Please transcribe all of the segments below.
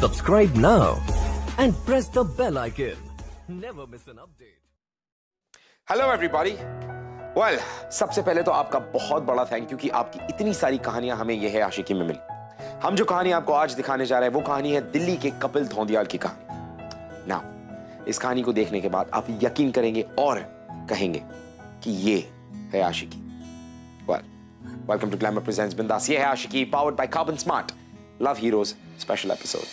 Subscribe now and press the bell icon. Never miss an update. Hello everybody. Well, सबसे पहले तो आपका बहुत बड़ा थैंक यू कि आपकी इतनी सारी कहानियां हमें यह है आशिकी में मिली। हम जो कहानी आपको आज दिखाने जा रहे हैं वो कहानी है दिल्ली के कपिल धोंदियाल की कहानी। नाउ इस कहानी को देखने के बाद आप यकीन करेंगे और कहेंगे कि ये है आशिकी। Welcome to glamour presents Bindass. ये है आशिकी, powered by Carbon smart love heroes special episode.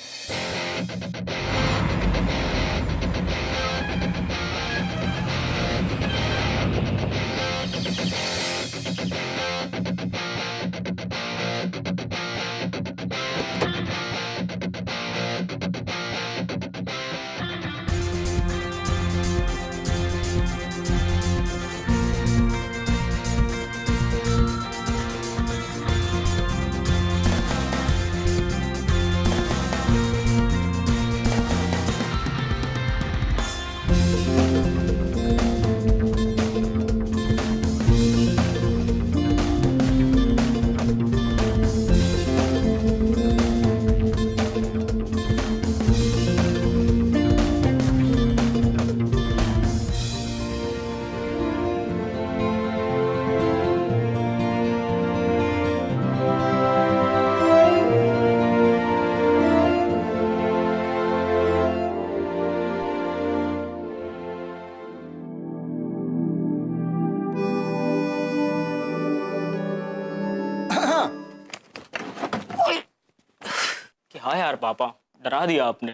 क्या यार पापा, डरा दिया आपने।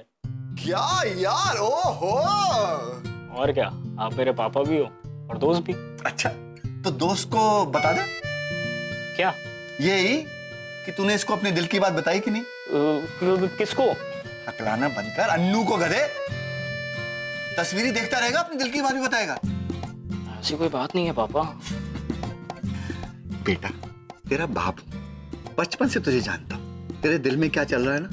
क्या यार, ओहो। और क्या, आप मेरे पापा भी हो और दोस्त भी। अच्छा, तो दोस्त को बता दे। क्या? यही कि तूने इसको अपने दिल की बात बताई कि नहीं? किसको? अकलाना बंद कर, अन्नू को गधे। तस्वीरें देखता रहेगा, अपने दिल की बात भी बताएगा। ऐसी कोई बात नहीं है पापा। बेटा, तेरा बाप हूं, बचपन से तुझे जानता हूं। तेरे दिल में क्या चल रहा है ना,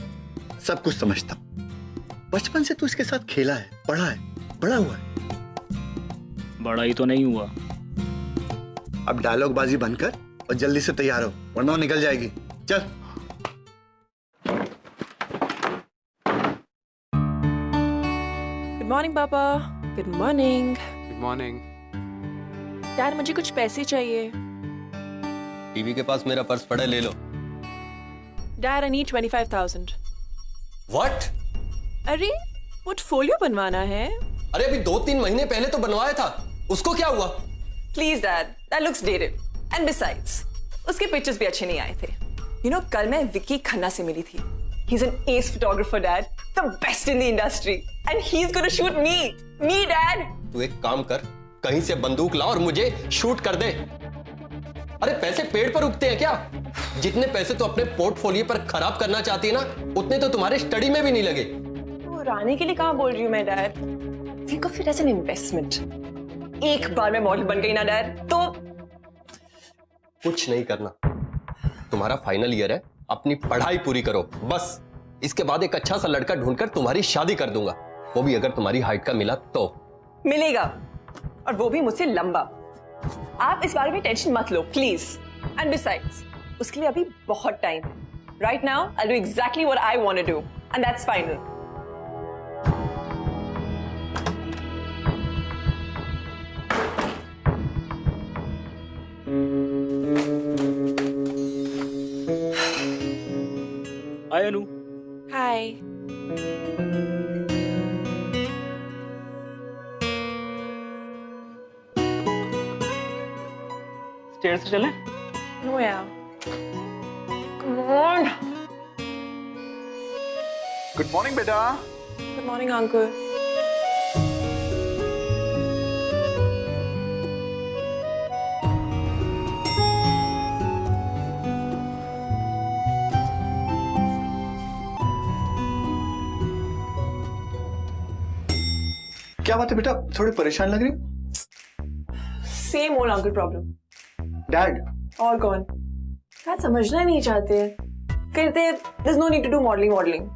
सब कुछ समझता हूं। बचपन से तू इसके साथ खेला है, पढ़ा है, बड़ा हुआ है। बड़ा ही तो नहीं हुआ। अब डायलॉग बाजी बंद कर और जल्दी से तैयार हो, वरना वो निकल जाएगी। चल। गुड मॉर्निंग पापा। Good morning. Good morning. Dad, मुझे कुछ पैसे चाहिए। टीवी के पास मेरा पर्स पड़ा है, ले लो। Dad, I need 25,000। व्हाट? अरे, पोर्टफोलियो बनवाना है। अरे अभी 2-3 महीने पहले तो बनवाया था, उसको क्या हुआ? Please dad, that looks dated and besides उसके पिक्चर्स भी अच्छे नहीं आए थे। यू नो, कल मैं विक्की खन्ना से मिली थी। He is an S photographer dad, the best in the industry, and he is gonna shoot me dad. तू एक काम कर, कहीं से बंदूक ला और मुझे शूट कर दे। अरे पैसे पेड़ पर उगते हैं क्या? जितने पैसे तो अपने पोर्टफोलियो पर खराब करना चाहती है ना, उतने तो तुम्हारे स्टडी में भी नहीं लगे। वो रानी के लिए कहां बोल रही हूं मैं dad. Think of it as an investment. एक बार मैं मॉडल बन गई ना डैड, तो कुछ नहीं करना। तुम्हारा फाइनल ईयर है, अपनी पढ़ाई पूरी करो बस। इसके बाद एक अच्छा सा लड़का ढूंढकर तुम्हारी शादी कर दूंगा, वो भी अगर तुम्हारी हाइट का मिला तो। मिलेगा, और वो भी मुझसे लंबा। आप इस बारे में टेंशन मत लो प्लीज। एंड बिसाइड्स, उसके लिए अभी बहुत टाइम है। Right now I do exactly what I want to do, and that's final. Hi Anu. Hi. Stair से चलें? नो यार। Come on. गुड मॉर्निंग बेटा। Good morning uncle. क्या बात है बेटा, थोड़ी परेशान लग रही हो? Same old uncle problem. Dad? और कौन? डैड समझना नहीं चाहते, कहते there is no need to do modelling.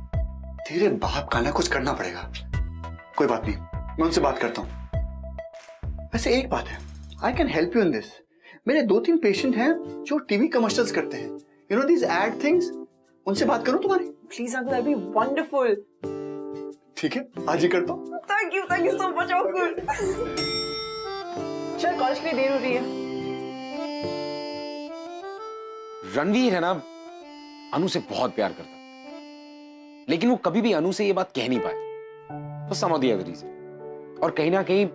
तेरे बाप का ना कुछ करना पड़ेगा। कोई बात नहीं, मैं उनसे बात करता हूँ। वैसे एक बात है, I can help you in this. मेरे 2-3 पेशेंट हैं जो टीवी कमर्शियल्स करते हैं, you know these ad things, उनसे बात करूं तुम्हारी? please uncle, that'd be wonderful. ठीक है, आज ही करता हूँ। Thank you so much uncle. चल कॉलेज के लिए देर हो रही है। रणवीर है ना, अनु से बहुत प्यार करता, लेकिन वो कभी भी अनु से ये बात कह नहीं पाया, तो सम ऑफ द अदर रीजन। और कहीं ना कहीं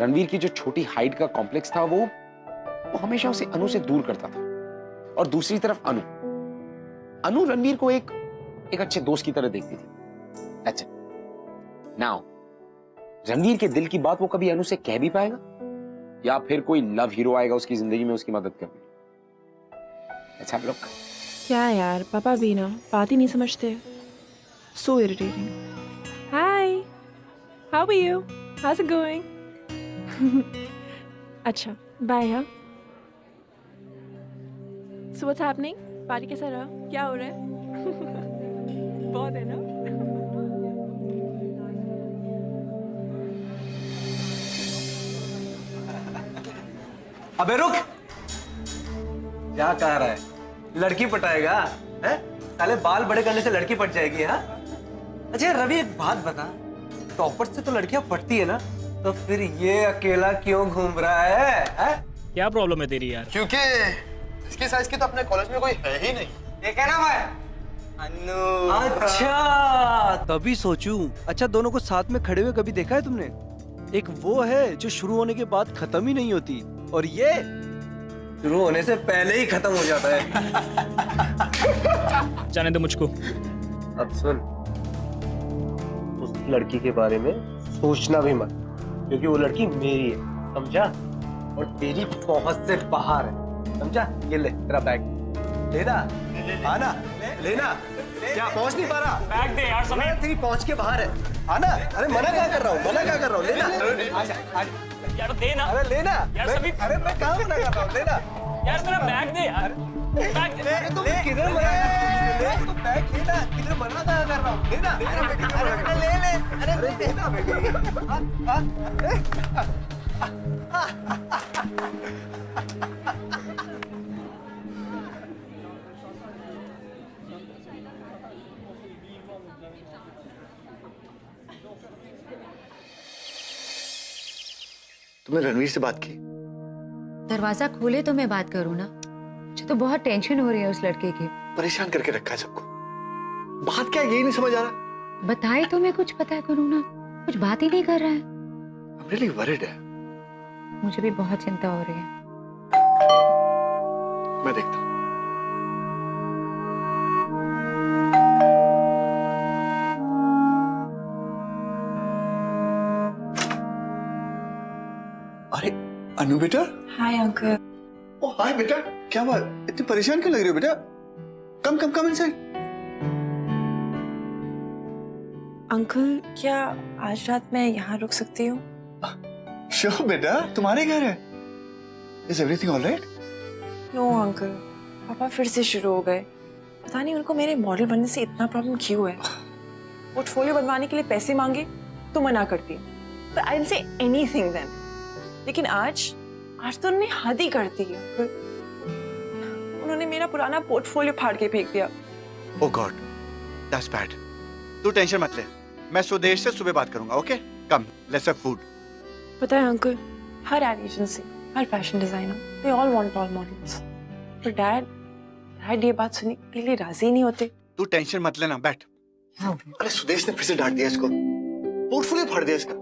रणवीर की जो छोटी हाइट का कॉम्प्लेक्स था, वो हमेशा उसे अनु से दूर करता था। और दूसरी तरफ अनु रणवीर को एक अच्छे दोस्त की तरह देखती थी। That's it. Now, रणवीर के दिल की बात वो कभी अनु से कह भी पाएगा, या फिर कोई लव हीरो आएगा उसकी जिंदगी में उसकी मदद करने। Let's have a look. क्या यार, पापा भी ना बात ही नहीं समझते। So irritating. Hi. How are you? How's it going? अच्छा, bye हाँ। So what's happening? पार्टी कैसा रहा? क्या हो रहा है? बहुत है ना? अबे रुक! क्या कह रहा है? लड़की पटाएगा? हैं? साले बाल बड़े करने से लड़की पट जाएगी, हाँ? अच्छा रवि, एक बात बता, टॉपर से तो लड़कियां पटती है ना, तो फिर ये अकेला क्यों घूम रहा है? हैं? क्या प्रॉब्लम है तेरी यार? क्योंकि इसके साइज के तो अपने कॉलेज में कोई है ही नहीं। ठीक है ना भाई? अन्नू। अच्छा, तभी सोचूं। अच्छा, दोनों को साथ में खड़े हुए कभी देखा है तुमने? एक वो है जो शुरू होने के बाद खत्म ही नहीं होती, और ये शुरू होने से पहले ही खत्म हो जाता है। जाने दो मुझको। अब सुन, उस लड़की के बारे में सोचना भी मत, क्योंकि वो लड़की मेरी है, समझा? और तेरी पहुंच से बाहर है, समझा? ये ले तेरा बैग, लेना, आना, लेना। क्या पहुंच नहीं पा रहा? बैग दे यार समय। तेरी पहुंच के बाहर है, आना। अरे मना क्या कर रहा हूँ, मना क्या कर रहा हूँ, लेना। आजा, यार दे ना। अरे लेना यार सभी। अरे मैं कहाँ मना कर रहा हूँ, लेना यार मेरा बैग दे यार। बैग दे। अरे तुम किधर मना ले, तुम बैग लेना, किधर मना कहाँ कर रहा हूँ, लेना। अरे ले ले, अरे लेना तुमने रणवीर से बात की? दरवाजा खोले तो मैं बात करूं ना। मुझे तो बहुत टेंशन हो रही है उस लड़के की। परेशान करके रखा है सबको। बात क्या है, यही नहीं समझ आ रहा। बताए तो मैं कुछ पता करूं ना, कुछ बात ही नहीं कर रहा है। I'm really worried है। मुझे भी बहुत चिंता हो रही है। मैं देखता हूँ। अरे अनु बेटा। Hi uncle. ओ हाय बेटा, क्या बात, इतनी परेशान क्यों लग रही हो बेटा? कम कम कम इनसाइड। अंकल, क्या आज रात मैं यहाँ रुक सकती हूँ? श्योर बेटा, तुम्हारे घर है। Is everything all right? No uncle, पापा फिर से शुरू हो गए। पता नहीं उनको मेरे मॉडल बनने से इतना प्रॉब्लम क्यों है। पोर्टफोलियो बनवाने के लिए पैसे मांगे तो मना करती है, but I didn't say anything then. लेकिन आज तो उन्होंने हद ही कर दी है अंकल। उन्होंने मेरा पुराना पोर्टफोलियो फाड़ के फेंक दिया। Oh God, that's bad. तू टेंशन मत ले, मैं स्वदेश से सुबह बात करूंगा, okay? Come, let's have food. पता है uncle, her ad agency, her fashion designer, they all want tall models. पर डैड ये बात सुनने के लिए राजी नहीं होते। तू टेंशन मत लेना, बैठ। अरे सुदेश ने फिर से डांट दिया इसको, पोर्टफोलियो फाड़ दिया इसका।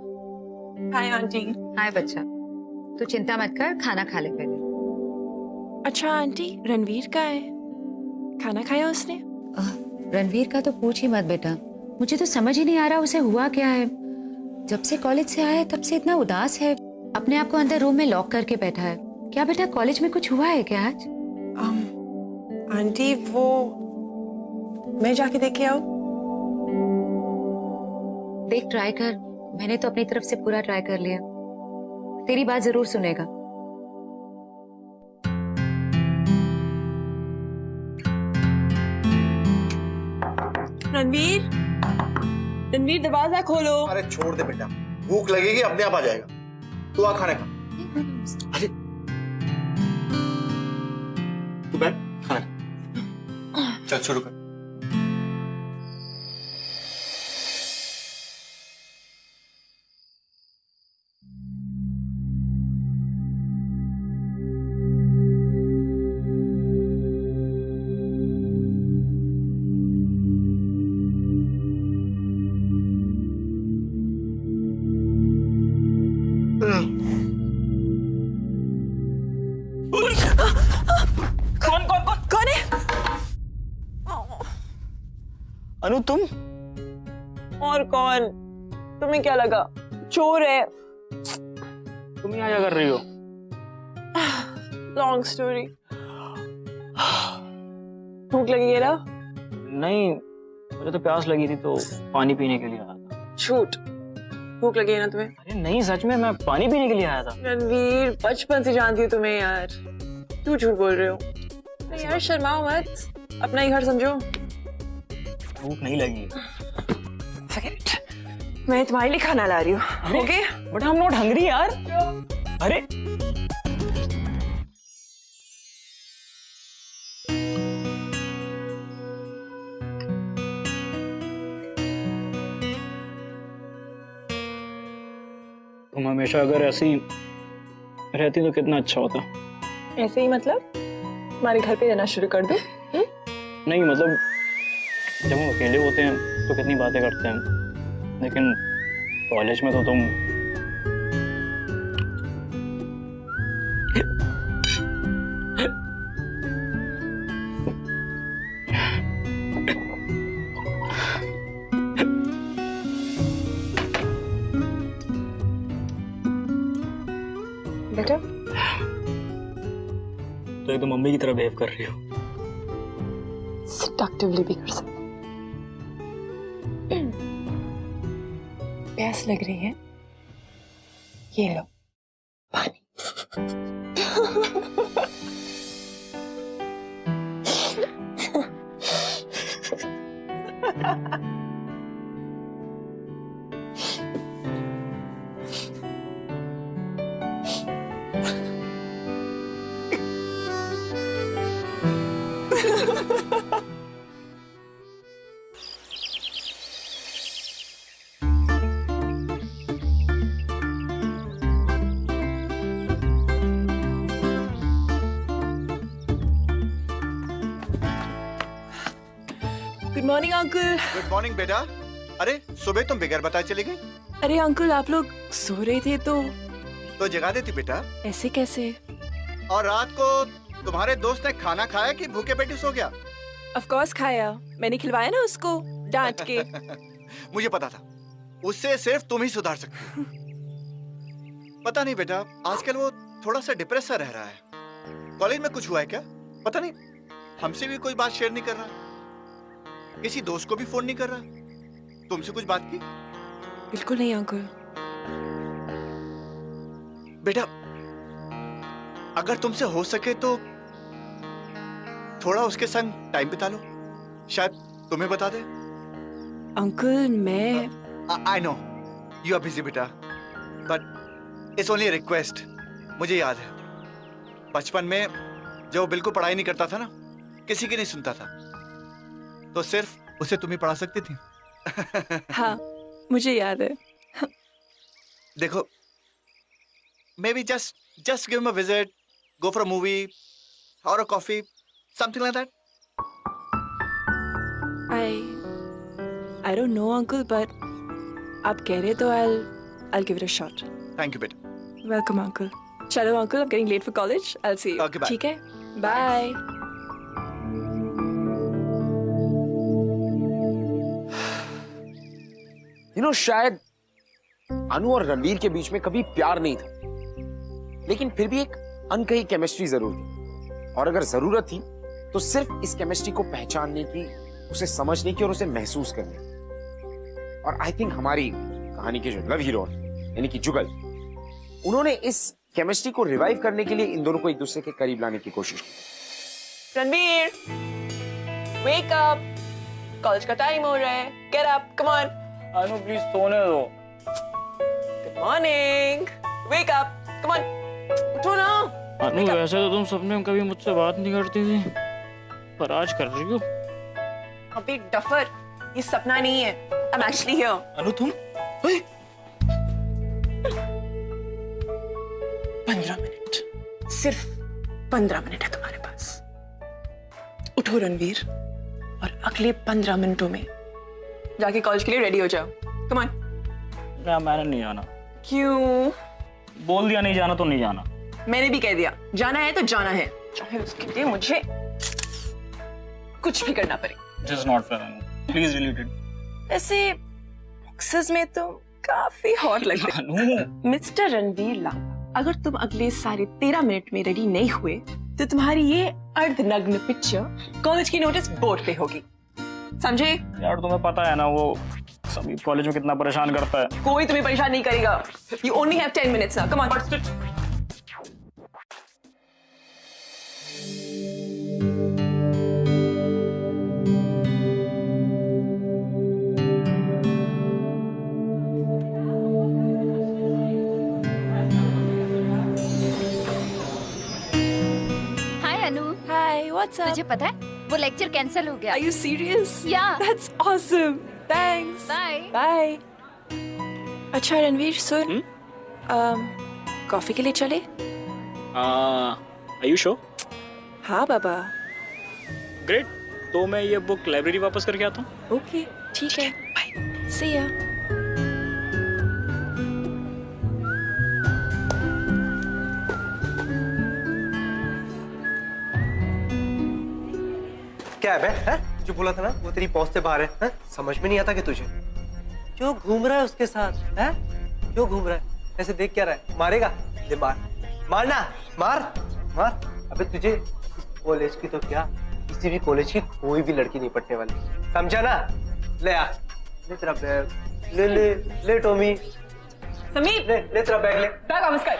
Hi aunty. हाय बच्चा, तू चिंता मत कर, खाना खा ले पहले। अच्छा आंटी, रणवीर का है? खाना खाया उसने? रणवीर का तो पूछ ही मत बेटा। मुझे तो समझ ही नहीं आ रहा उसे हुआ क्या है। जब से कॉलेज से आया है तब से इतना उदास है, अपने आप को अंदर रूम में लॉक करके बैठा है। क्या बेटा कॉलेज में कुछ हुआ है क्या आज? आंटी वो मैं जाके देख के आऊं? देख ट्राई कर, मैंने तो अपनी तरफ से पूरा ट्राई कर लिया। तेरी बात जरूर सुनेगा। रणवीर, रणवीर दरवाजा खोलो। अरे छोड़ दे बेटा, भूख लगेगी अपने आप आ जाएगा। तू आ खाने खा। अरे तू बैठ, खाना खा। चल शुरू कर। अनु तुम? और कौन? तुम्हें क्या लगा चोर है? तुम यहाँ क्या कर रही हो? Long story. भूख लगी है ना? नहीं, मुझे तो प्यास लगी थी तो पानी पीने के लिए आया था। झूठ। भूख लगी है ना तुम्हें? अरे नहीं, सच में मैं पानी पीने के लिए आया था। रणवीर, बचपन से जानती हूँ तुम्हें यार, क्यों झूठ बोल रहे हो? अरे यार शर्माओ मत, अपना ही घर समझो। भूख नहीं लगी। Forget it. मैं तुम्हारे लिए खाना ला रही हूँ। Okay? But I am not hungry यार। अरे तुम हमेशा अगर ऐसी रहती तो कितना अच्छा होता। ऐसे ही मतलब हमारे घर पे रहना शुरू कर दो। नहीं मतलब जब हम अकेले होते हैं तो कितनी बातें करते हैं, लेकिन कॉलेज में तो तुम बेटा तो एकदम मम्मी की तरह बिहेव कर रही हो। सेडक्टिवली भी कर सकते। प्यास लग रही है? ये लो पानी। Good morning uncle. Good morning बेटा। अरे सुबह तुम बगैर बताए चली गई? अरे अंकल आप लोग सो रहे थे तो जगा देती बेटा। ऐसे कैसे? और रात को तुम्हारे दोस्त ने खाना खाया कि भूखे पेटी सो गया? ऑफ कोर्स खाया, मैंने खिलवाया ना उसको डांट के। मुझे पता था, उससे सिर्फ तुम ही सुधार सकती हो। पता नहीं बेटा, आजकल वो थोड़ा सा डिप्रेस सा रह रहा है। कॉलेज में कुछ हुआ है क्या? पता नहीं, हमसे भी कोई बात शेयर नहीं कर रहा, किसी दोस्त को भी फोन नहीं कर रहा। तुमसे कुछ बात की? बिल्कुल नहीं अंकल। बेटा अगर तुमसे हो सके तो थोड़ा उसके संग टाइम बिता लो, शायद तुम्हें बता दे। अंकल मैं I know you are busy बेटा, बट इट्स ओनली रिक्वेस्ट। मुझे याद है बचपन में जब वो बिल्कुल पढ़ाई नहीं करता था ना, किसी की नहीं सुनता था, तो सिर्फ उसे तुम ही पढ़ा सकती थी। हाँ मुझे याद है। देखो maybe just give him a visit, go for a movie or a coffee, something like that. I don't know uncle, but आप कह रहे तो I'll give it a shot. Thank you बेटा. Welcome uncle. चलो uncle, I'm getting late for college. I'll see you. Okay, bye. ठीक है? Bye. शायद अनु और रणवीर के बीच में कभी प्यार नहीं था, लेकिन फिर भी एक अनकही केमिस्ट्री जरूर थी, और अगर जरूरत थी तो सिर्फ इस केमिस्ट्री को पहचानने की, उसे समझने की और उसे महसूस करने की। और आई थिंक हमारी कहानी के जो लव हीरो यानी कि जुगल, उन्होंने इस केमिस्ट्री को रिवाइव करने के लिए इन दोनों को एक दूसरे के करीब लाने की कोशिश की। Ranveer, wake up. कॉलेज का टाइम हो रहा है. Get up, come on. Anu please सोने दो। Good morning. Wake up, come on. उठो ना. अनु वैसे तो तुम सपने में कभी मुझसे बात नहीं करती थी, पर आज कर रही हो। अबे डफर, ये सपना नहीं है. I'm actually here. अनु तुम? 15 मिनट, सिर्फ 15 मिनट है तुम्हारे पास. उठो रणवीर, और अगले 15 मिनटों में जाके कॉलेज के लिए रेडी हो जाओ. Come on. मैंने नहीं जाना. क्यों? बोल दिया नहीं जाना तो नहीं जाना. मैंने भी कह दिया जाना है तो जाना है, चाहे उसके लिए मुझे कुछ भी करना पड़े. This is not fair. Please delete it. ऐसे बॉक्सेस में तो काफी हॉट लगते हैं। मिस्टर रणवीर लांबा, अगर तुम अगले 13.5 मिनट में रेडी नहीं हुए तो तुम्हारी ये अर्धनग्न पिक्चर कॉलेज की नोटिस बोर्ड पे होगी, समझे? यार तुम्हें पता है ना वो सभी कॉलेज में कितना परेशान करता है। कोई तुम्हें परेशान नहीं करेगा। You only have 10 minutes now. Come on. Hi Anu. Hi, what's up? तुझे पता है वो लेक्चर कैंसिल हो गया। Are you serious? Yeah. That's awesome. Thanks. Bye. Bye. अच्छा रणवीर सुन, कॉफी के लिए चले? Are you sure? हाँ बाबा। ग्रेट, तो मैं ये बुक लाइब्रेरी वापस करके आता हूँ। ओके, ठीक है। बाय। See ya. क्या है बे? हैं? जो बोला था ना वो तेरी पहुंच से बाहर है, हैं? समझ में नहीं आता कि तुझे क्यों घूम रहा है उसके साथ, हैं? क्यों घूम रहा है? ऐसे देख क्या रहा है? मारेगा? ले मार, मारना, मार, मार। अबे तुझे इस कॉलेज की तो क्या, किसी भी कॉलेज की कोई भी लड़की नहीं पटने वाली, समझा ना? ले आ, ले तेरा बैग, ले टॉमी, समीर, ले तेरा बैग, ले बैग वापस कर।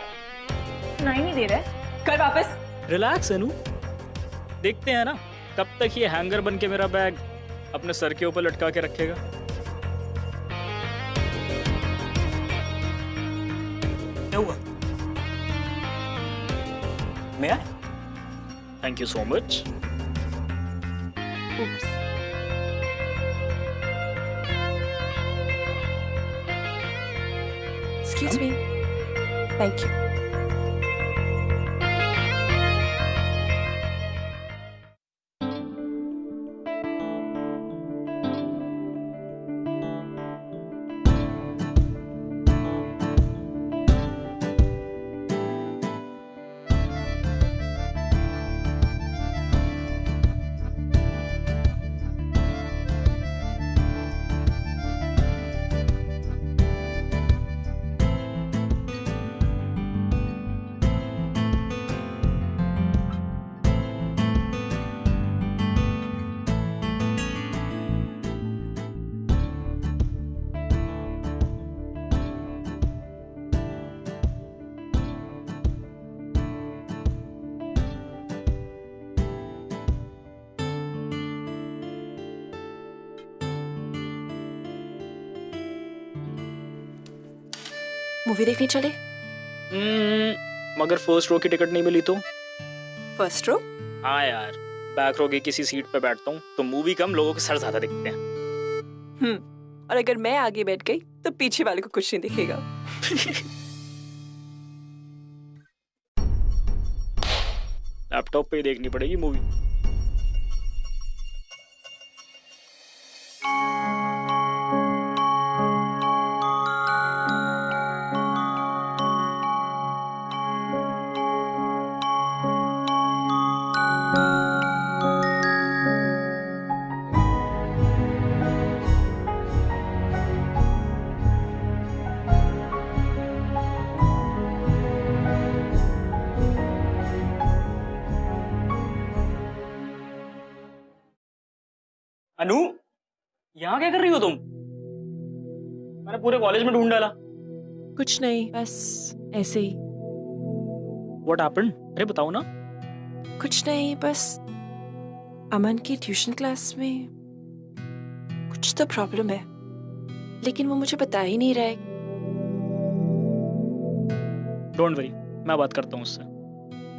सुनाई नहीं दे रहा है, कर वापस। रिलैक्स अनु, देखते हैं ना कब तक ये हैंगर बन के मेरा बैग अपने सर के ऊपर लटका के रखेगा। क्या हुआ? मैं? Thank you so much. Excuse me. Thank you. Movie देखने चले? मगर फर्स्ट रो की टिकट नहीं मिली तो? First row? हाँ यार, बैक रो की किसी सीट पे बैठता हूँ तो मूवी कम, लोगों के सर ज्यादा दिखते हैं। और अगर मैं आगे बैठ गई तो पीछे वाले को कुछ नहीं दिखेगा। लैपटॉप पे ही देखनी पड़ेगी मूवी। अनु, यहाँ क्या कर रही हो तुम? मैंने पूरे कॉलेज में ढूंढ डाला। कुछ नहीं, बस ऐसे ही। What happened? अरे बताओ ना। कुछ नहीं, बस अमन की ट्यूशन क्लास में कुछ तो प्रॉब्लम है, लेकिन वो मुझे बता ही नहीं रहा है। डोंट वरी, मैं बात करता हूँ उससे।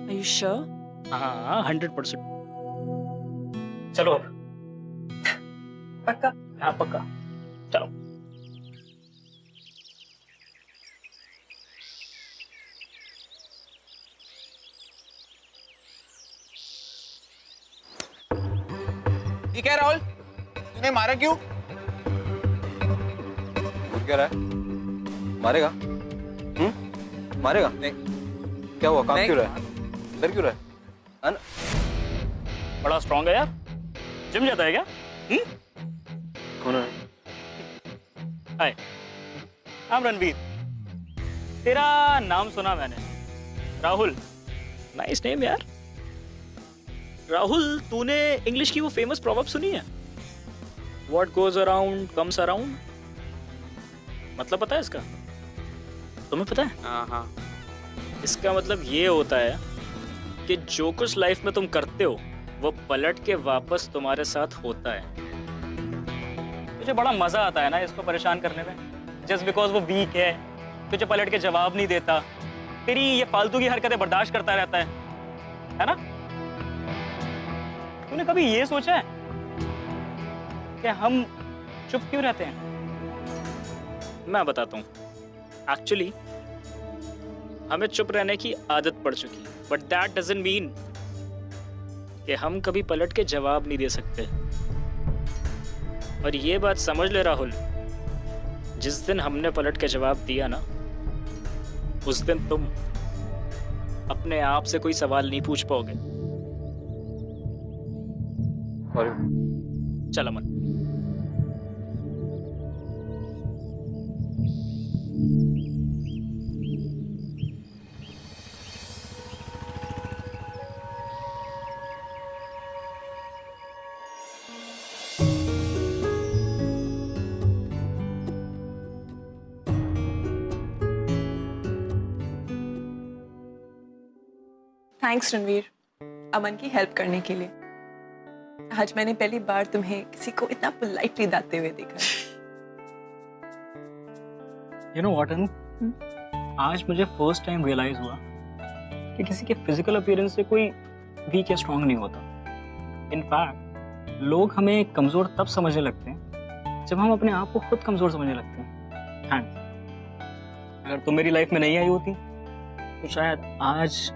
Are you sure? हाँ 100%। चलो पक्का? हाँ पक्का, चलो। ठीक है राहुल, तूने मारा क्यों? क्या रहा है? मारेगा? मारेगा? नहीं। क्या हुआ? काम नहीं। क्यों रहा है? डर क्यों रहा है? बड़ा स्ट्रॉन्ग है यार, जिम जाता है क्या? हाय, आई एम रणवीर। तेरा नाम सुना मैंने, राहुल। नाइस नेम यार। राहुल, तूने इंग्लिश की वो फेमस प्रोवर्ब सुनी है? What goes around comes around। मतलब पता है इसका? तुम्हें पता है? हाँ। इसका मतलब ये होता है कि जो कुछ लाइफ में तुम करते हो वो पलट के वापस तुम्हारे साथ होता है। तुझे बड़ा मजा आता है ना इसको परेशान करने में, जस्ट बिकॉज वो वीक है, तुझे पलट के जवाब नहीं देता, तेरी ये फालतू की हरकतें बर्दाश्त करता रहता है ना? तूने कभी ये सोचा है कि हम चुप क्यों रहते हैं? मैं बताता हूँ। एक्चुअली हमें चुप रहने की आदत पड़ चुकी है, बट दैट डजंट मीन कि हम कभी पलट के जवाब नहीं दे सकते। और ये बात समझ ले राहुल, जिस दिन हमने पलट के जवाब दिया ना, उस दिन तुम अपने आप से कोई सवाल नहीं पूछ पाओगे। चल अमन। थैंक्स रणवीर, अमन की हेल्प करने के लिए। आज मैंने पहली बार तुम्हें किसी को इतना पोलाइटली दाते हुए देखा। You know what, अनु? आज मुझे फर्स्ट टाइम रियलाइज हुआ कि किसी के फिजिकल अपीयरेंस से कोई वीक या स्ट्रांग नहीं होता। इनफैक्ट लोग हमें कमजोर तब समझने लगते हैं जब हम अपने आप को खुद कमजोर समझने लगते हैं। थैंक्स। अगर तुम मेरी लाइफ में नहीं आई होती तो शायद आज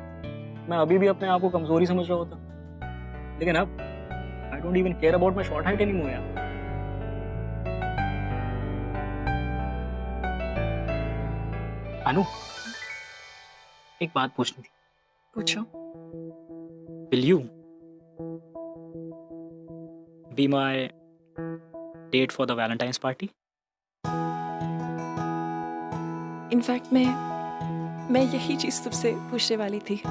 मैं अभी भी अपने आप को कमजोरी समझ रहा होता। लेकिन अब I don't even care about my short height anymore यार। अनु, एक बात पूछनी थी। पूछो। Will you be my date for the Valentine's party? In fact मैं यही चीज तुमसे पूछने वाली थी।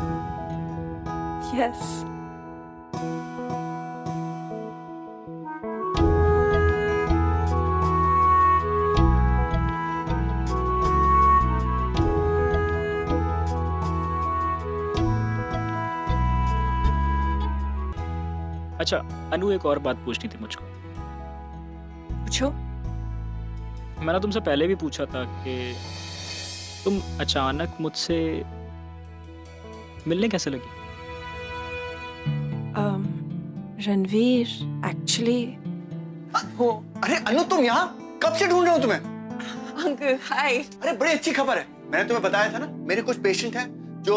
यस। अच्छा अनु, एक और बात पूछनी थी मुझको। पूछो। मैंने तुमसे पहले भी पूछा था कि तुम अचानक मुझसे मिलने कैसे लगी? रणवीर, एक्चुअली हो, अरे अनु तुम यहाँ कब से ढूंढ रहे हो तुम्हें? Uncle hi. अरे बड़ी अच्छी खबर है, मैंने तुम्हें बताया था ना मेरे कुछ पेशेंट हैं जो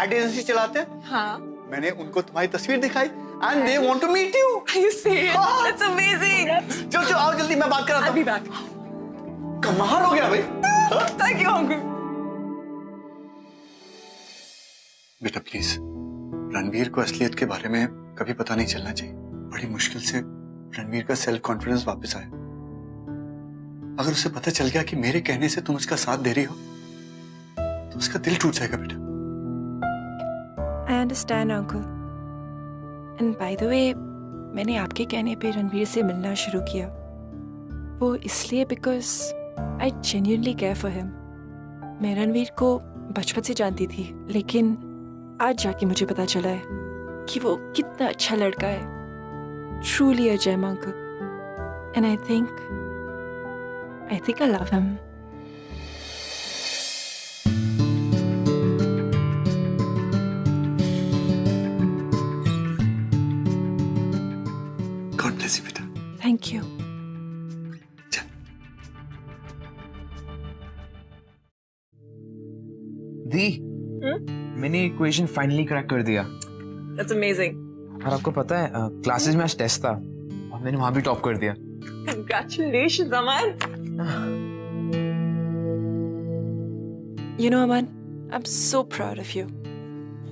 एड एजेंसी चलाते हैं। हाँ। मैंने उनको तुम्हारी तस्वीर दिखाई and they want to meet you. Are you serious? That's amazing. चलो आओ जल्दी, मैं बात कराता हूँ। I'll be back. कमाल हो गया भाई। Thank you, uncle. बेटा प्लीज, रणवीर को असलियत के बारे में कभी पता नहीं चलना चाहिए। बड़ी मुश्किल से रणवीर का सेल्फ कॉन्फिडेंस वापस आया। अगर उसे पता चल गया कि मेरे कहने से तुम उसका साथ दे रही हो तो उसका दिल टूट जाएगा बेटा। I understand, uncle. And by the way, मैंने आपके कहने पे रणवीर से मिलना शुरू किया। वो इसलिए because I genuinely care for him. मैं रणवीर को बचपन से जानती थी, लेकिन आज जाके मुझे पता चला है कि वो कितना अच्छा लड़का है। Truly a gem, uncle. And I think I love him. God bless you बेटा। Thank you. दी, मैंने इक्वेशन फाइनली क्रैक कर दिया। That's amazing. और आपको पता है क्लासेस में आज टेस्ट था और मैंने वहां भी टॉप कर दिया। Congratulations, Aman. You know, Aman, I'm so proud of you.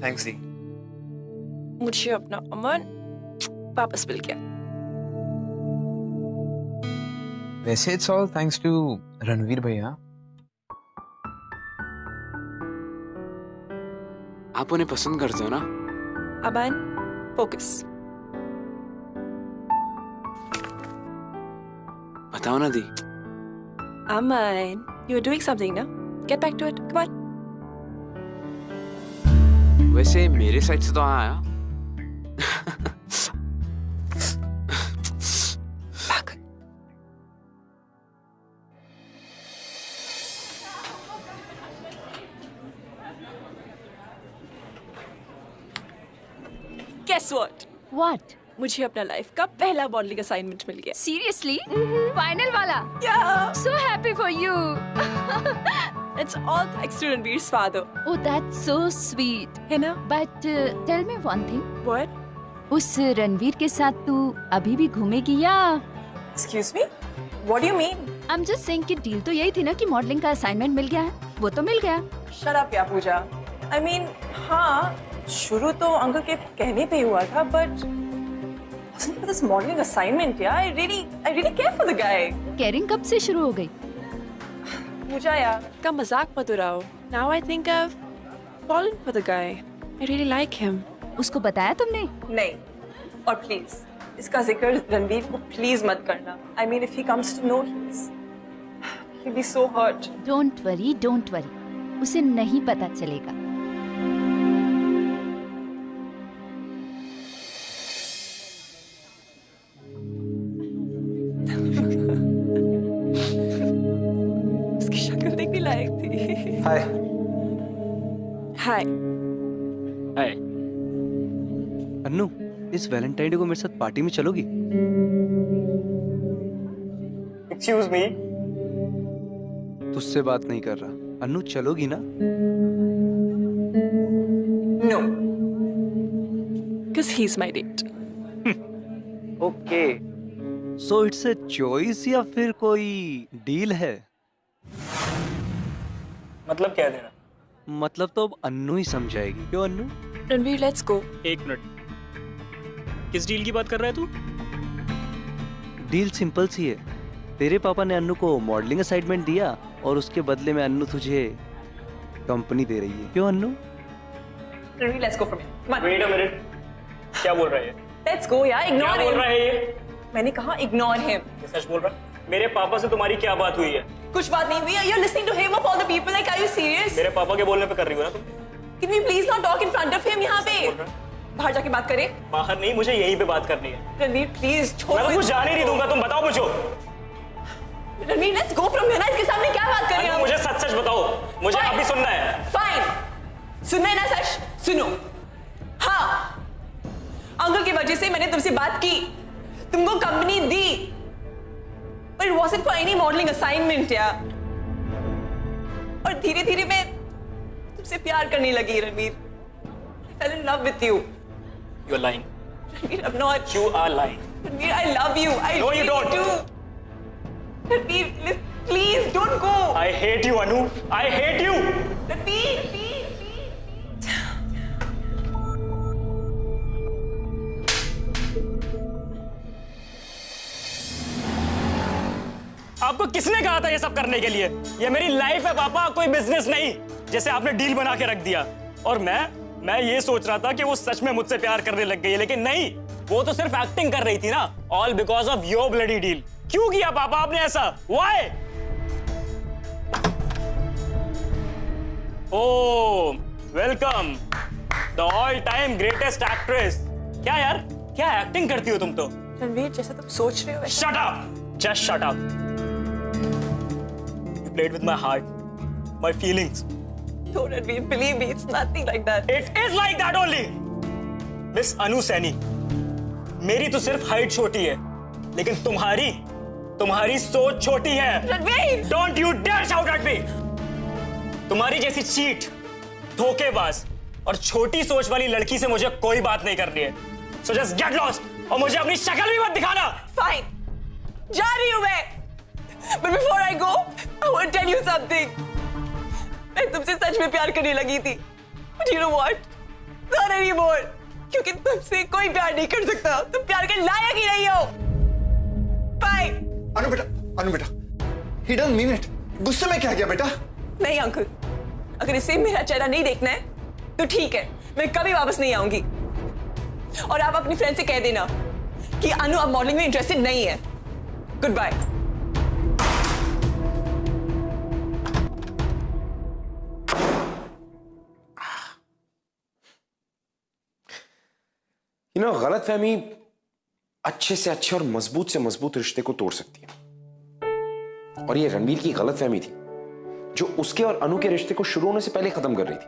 Thanks दी। मुझे अपना अमन वापस मिल गया। वैसे it's all thanks to Ranveer भैया. आप उन्हें पसंद करते हो ना? अमन, फोकस. बताओ ना दी. Aman, you were doing something, no? Get back to it. Come on. वैसे मेरे साइड से तो हाँ आया. Back. Guess what? What? मुझे अपना लाइफ का पहला मॉडलिंग असाइनमेंट मिल गया. Seriously? Final वाला? Yeah. So happy for you. It's all thanks to Ranveer's father. Oh, that's so sweet. है ना? But tell me one thing. What? उस रणवीर के साथ तू अभी भी घूमेगी या? Excuse me? What do you mean? I'm just saying कि डील तो यही थी ना कि मॉडलिंग का असाइनमेंट मिल गया है. वो तो मिल गया. Shut up, या पूजा. I mean, हाँ, शुरू तो अंकल के कहने पे ही हुआ था, but wasn't for this modeling assignment, yeah. I really care for the guy. Caring कब से शुरू हो गई? पूजा यार, का मजाक मत उड़ाओ. Now I think I've fallen for the guy. I really like him. उसको बताया तुमने? नहीं. और प्लीज इसका जिक्र रणवीर को प्लीज मत करना. I mean, if he comes to know, he'll be so hurt. Don't worry. उसे नहीं पता चलेगा. उसकी शक्ल देखने लायक थी. हाय. हाय. हाय. अन्नू, इस वैलेंटाइन डे को मेरे साथ पार्टी में चलोगी? Excuse me. तुझसे बात नहीं कर रहा. अन्नू, चलोगी ना? No. Because he's my date. Okay. So it's a choice या फिर कोई डील है? मतलब क्या देना? मतलब तो अब अन्नू ही समझाएगी. क्यों अन्नू? Ranveer, let's go. एक मिनट. किस डील की बात कर रहा है तू? डील सिंपल सी है. तेरे पापा ने अन्नू को मॉडलिंग असाइनमेंट दिया और उसके बदले में अन्नू तुझे कंपनी दे रही है. क्यों Annu? Ranveer, let's go from here. Come on. Wait a minute. क्या बोल रहा है ये? Let's go, यार. क्या Ignore बोल him. रहा है ये? मैंने कहा ignore him. ये सच बोल रहा है? मेरे पापा से तुम्हारी क्या बात हुई है? कुछ बात नहीं हुई. You're listening to him of all the people. Like, are you serious? मेरे पापा के बोलने पे कर रही हो ना तुम? Can we please not talk in front of him यहाँ पे? बाहर जाके बात करें. बाहर नहीं, मुझे यहीं पे बात करनी है. रणवीर, प्लीज छोड़. मैं तो कुछ जाने नहीं दूंगा. तुम बताओ मुझे. Ranveer, let's go from here. ना इसके सामने क्या बात करें हम? मुझे सच सच बताओ. मुझे Fine. अभी सुनना है. Fine. सुनना है ना सच? सुनो. हाँ. अंकल की वजह से मैंने तुमसे बात की. तुमको company the. But it wasn't for any modeling assignment, यार. और धीरे धीरे मैं तुमसे प्यार करने लगी Ranveer. I fell in love with you. You are lying. Ranveer, I'm not. You are lying. Ranveer, I love you. I No, you really don't. do. Ranveer, please don't go. I hate you, Anu. I hate you. Ranveer, please. आपको किसने कहा था ये सब करने के लिए? ये मेरी लाइफ है पापा, कोई बिजनेस नहीं जैसे आपने डील बना के रख दिया. और मैं ये सोच रहा था कि वो सच में मुझसे प्यार करने लग गई है, लेकिन नहीं, वो तो सिर्फ एक्टिंग कर रही थी ना. All because of your bloody deal. क्यों किया पापा आपने ऐसा? Why? Oh, welcome the all time greatest actress. क्या यार, क्या एक्टिंग करती हो तुम तो? रणवीर, जैसा तुम सोच रहे हो. Shut up! Just shut up. You played with my heart, my feelings. No, Ranveer, believe me, it's nothing like that. It is like that only. Miss Anu Saini, मेरी तो सिर्फ हाइट छोटी है, लेकिन तुम्हारी सोच छोटी है. Ranveer! Don't you dare shout at me. तुम्हारी जैसी चीट, धोखेबाज और छोटी सोच वाली लड़की से मुझे कोई बात नहीं करनी है. So just get lost और मुझे अपनी शक्ल भी मत दिखाना. Fine. जा रही हूँ मैं. But before I go, I want to tell you something. मैं तुमसे सच में प्यार करने लगी थी. But you know what? Not anymore. क्योंकि तुमसे कोई प्यार नहीं कर सकता. तुम प्यार के लायक ही नहीं हो. Bye. अनु बेटा अनु बेटा, he doesn't mean it. गुस्से में क्या किया बेटा? नहीं अंकल, अगर इसे मेरा चेहरा नहीं देखना है तो ठीक है, मैं कभी वापस नहीं आऊंगी। और आप अपनी फ्रेंड से कह देना कि अनु अब मॉडलिंग में इंटरेस्टेड नहीं है। Goodbye. गलतफहमी अच्छे से अच्छे और मजबूत से मजबूत रिश्ते को तोड़ सकती है। और ये रणवीर की गलतफहमी थी जो उसके और अनु के रिश्ते को शुरू होने से पहले खत्म कर रही थी,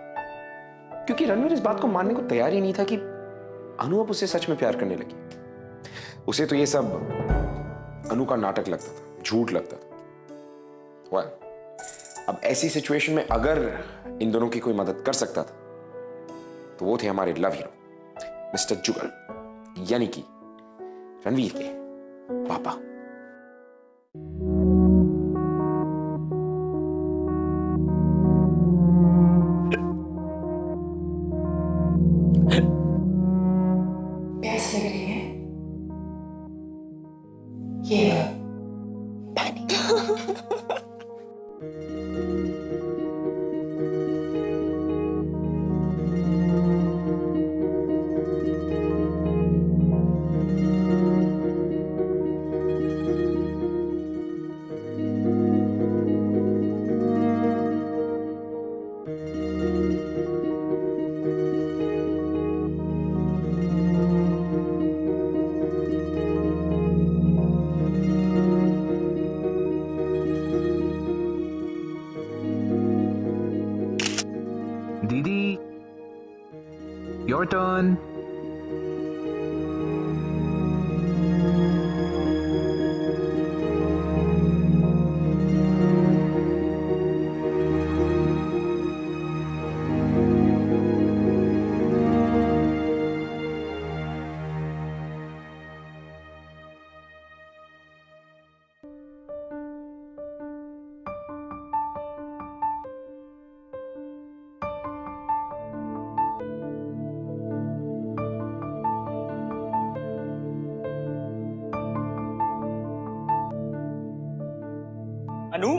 क्योंकि रणवीर इस बात को मानने को तैयार ही नहीं था कि अनु अब उसे सच में प्यार करने लगी। उसे तो ये सब अनु का नाटक लगता था, झूठ लगता था। well, अब ऐसी सिचुएशन में अगर इन दोनों की कोई मदद कर सकता था तो वो थे हमारे लव हीरो मिस्टर जुगल, यानी कि रणवीर के पापा। प्यास लग रही है? ये पानी। दीदी, your turn. अनु,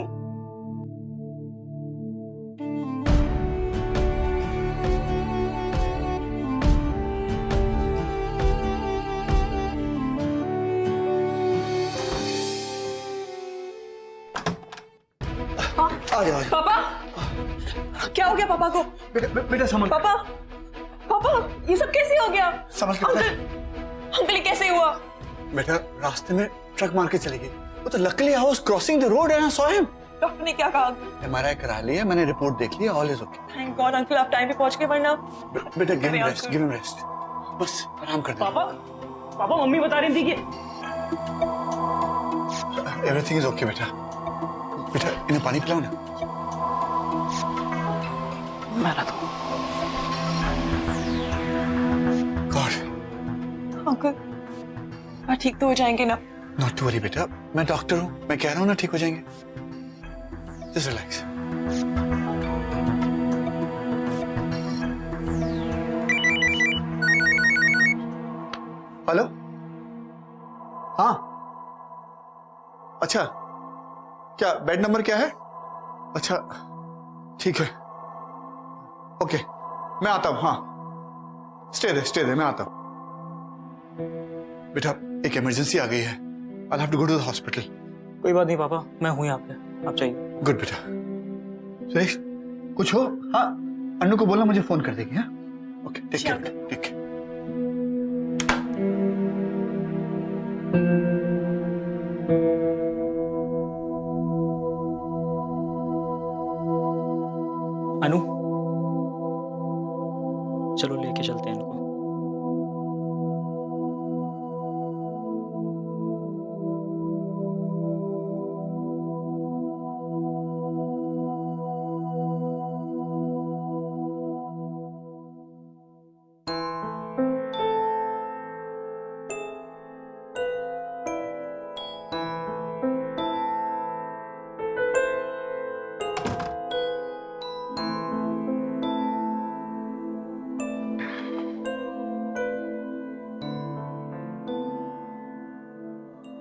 आ जाओ। पापा, क्या हो गया पापा को? बेटा समझ। पापा, पापा, ये सब कैसे हो गया? समझ के अंकल ये कैसे हुआ? बेटा रास्ते में ट्रक मार के चली गई। वो तो luckily I was crossing the road and I saw him. Doctor ने क्या कहा? एमआरआई करा लिया, मैंने रिपोर्ट देख लिया, all is okay. Thank God uncle, आप टाइम पे पहुंच गए, वरना बेटा गिव हिम रेस्ट, बस आराम कर दे। पापा, पापा मम्मी बता रही थी कि एवरीथिंग इज ओके बेटा। बेटा इन्हें पानी पिलाओ ना। मैं लाता हूं। गॉड अंकल ठीक तो हो जाएंगे ना? नॉट टू वरी बेटा, मैं डॉक्टर हूं, मैं कह रहा हूं ना ठीक हो जाएंगे। Just relax. हेलो, हाँ अच्छा, क्या बेड नंबर क्या है? अच्छा ठीक है, ओके मैं आता हूं। हाँ स्टे दे मैं आता हूं। बेटा एक इमरजेंसी आ गई है, I'll have to go to the hospital. कोई बात नहीं पापा, मैं हूं यहाँ पे, आप चाहिए। गुड बेटा। सुरेश कुछ हो? हाँ अन्नू को बोलना मुझे फोन कर देगी। हाँ ओके, टेक केयर। अनु, चलो लेके चलते हैं इनको।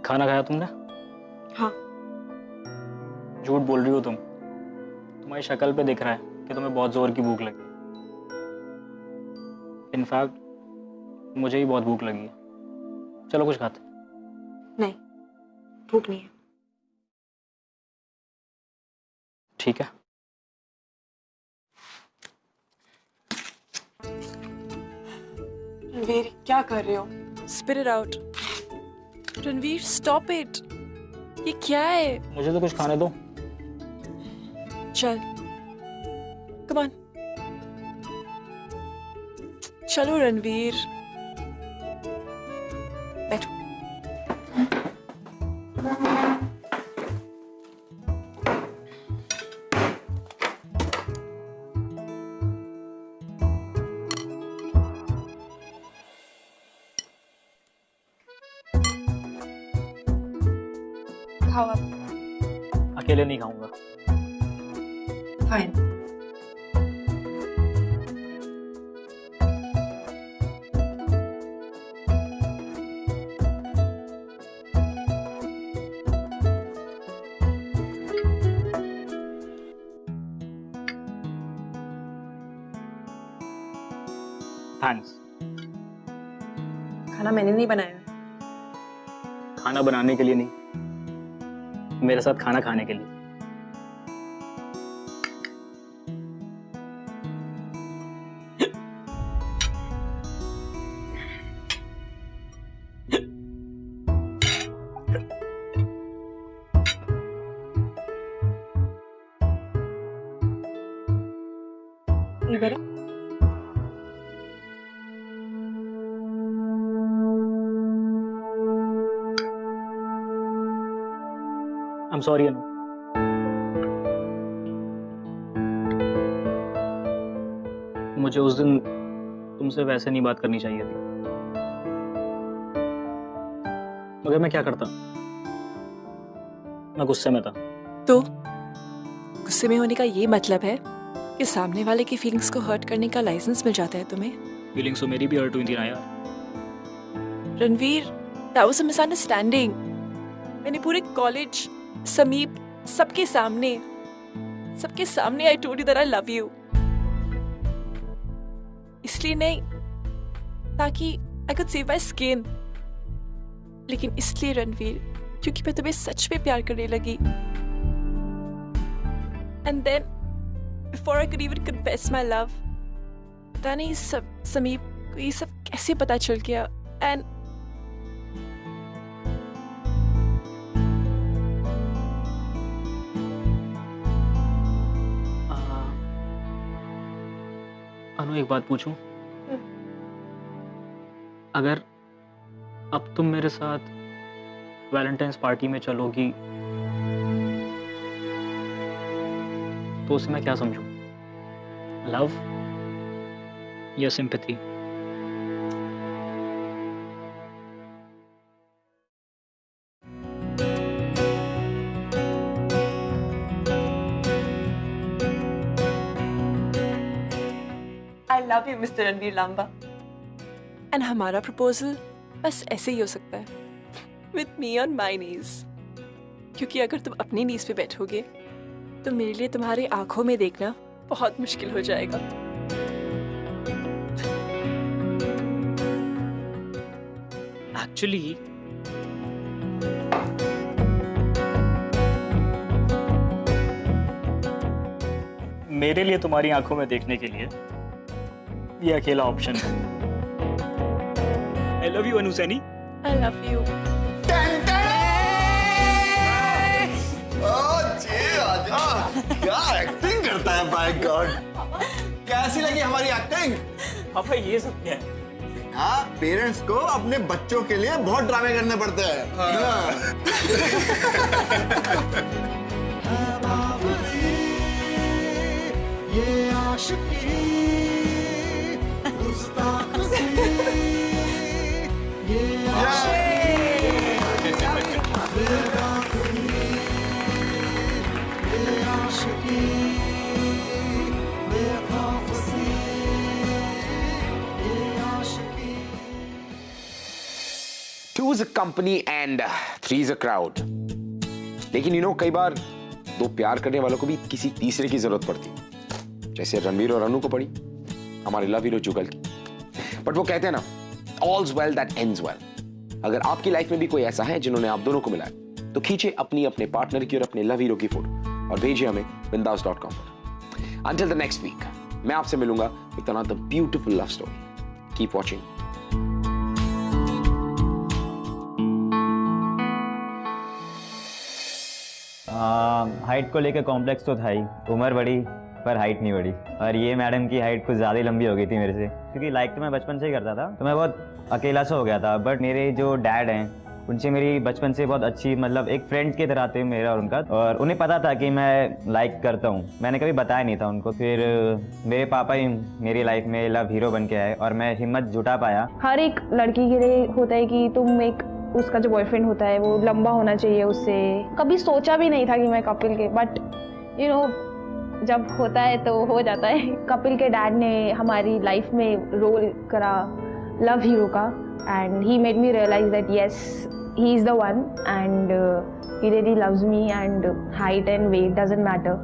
खाना खाया तुमने? हाँ। झूठ बोल रही हो तुम। तुम्हारी शक्ल पे दिख रहा है कि तुम्हें बहुत जोर की भूख लगी। इनफैक्ट मुझे ही बहुत भूख लगी है। चलो कुछ खाते। नहीं, भूख नहीं है। ठीक है। रणवीर, क्या कर रहे हो? Spit it out. Ranveer, stop it. ये क्या है? मुझे तो कुछ खाने दो। चल, कम ऑन। चलो रणवीर, बैठो। खाओ आप। अकेले नहीं खाऊंगा। फाइन। थैंक्स। खाना मैंने नहीं बनाया। खाना बनाने के लिए नहीं, मेरे साथ खाना खाने के लिए। इधर I'm sorry, अनु। मुझे उस दिन तुमसे वैसे नहीं बात करनी चाहिए थी, मगर मैं क्या करता, मैं गुस्से में था। तो गुस्से में होने का ये मतलब है कि सामने वाले की फीलिंग्स को हर्ट करने का लाइसेंस मिल जाता है तुम्हें? फीलिंग्स तो मेरी भी हर्ट हुई थी ना यार। Ranveer, that was a misunderstanding। मैंने पूरे कॉलेज, समीप, सबके सामने I told you that I love you। इसलिए नहीं ताकि I could save my skin, लेकिन इसलिए रणवीर क्योंकि मैं तुम्हें सच में प्यार करने लगी। And then before I could even confess my love, पता नहीं समीप को ये सब कैसे पता चल गया। And अनु, एक बात पूछूं? अगर अब तुम मेरे साथ वैलेंटाइंस पार्टी में चलोगी तो उसे मैं क्या समझूं? लव या sympathy? I love you, Mr. Ranveer Lamba. And हमारा प्रपोजल बस ऐसे ही हो सकता है, with me on my knees। क्योंकि अगर तुम अपनी नीज पे बैठोगे तो मेरे लिए तुम्हारी आंखों में देखना बहुत मुश्किल हो जाएगा। एक्चुअली मेरे लिए तुम्हारी आंखों में देखने के लिए ये अकेला ऑप्शन है। I love you, Anu Saini. I love you। क्या एक्टिंग करता है, बाय गॉड। कैसी लगी हमारी एक्टिंग? पापा ये सब क्या है? हाँ, पेरेंट्स को अपने बच्चों के लिए बहुत ड्रामे करने पड़ते हैं। ये आशिकी Two is a company and three is a crowd। लेकिन कई बार दो प्यार करने वालों को भी किसी तीसरे की जरूरत पड़ती है, जैसे रणवीर और अनु को पड़ी हमारे लव हीरो जुगल की। बट वो कहते हैं ना, all's well that ends well। अगर आपकी लाइफ में भी कोई ऐसा है जिन्होंने आप दोनों को मिलाया, तो खींचे अपने पार्टनर की और अपने लव हीरो की फोटो और भेजिए हमें bindaus.com पर। Until the next week, मैं आपसे मिलूंगा with another beautiful love story. Keep watching. Height को लेकर कॉम्प्लेक्स तो था ही, उम्र बढ़ी पर हाइट नहीं बढ़ी। और ये मैडम की हाइट कुछ ज़्यादा ही लंबी हो गई थी मेरे से, क्योंकि लाइक तो मैं बचपन से ही करता था, तो मैं बहुत अकेला सा हो गया था। बट मेरे जो डैड हैं उनसे मेरी बचपन से बहुत अच्छी, मतलब एक फ्रेंड की तरह थे मेरा और उनका, और उन्हें पता था कि मैं लाइक करता हूँ। मैंने कभी बताया नहीं था उनको। फिर मेरे पापा ही मेरी लाइफ में लव हीरो बन के आए और मैं हिम्मत जुटा पाया। हर एक लड़की के लिए होता है कि तुम एक, उसका जो बॉयफ्रेंड होता है वो लंबा होना चाहिए उससे। कभी सोचा भी नहीं था कि मैं कपिल के, बट यू नो जब होता है तो हो जाता है। कपिल के डैड ने हमारी लाइफ में रोल करा लव हीरो का, and he made me realise that yes he is the one, and he really loves me, and height and weight doesn't matter.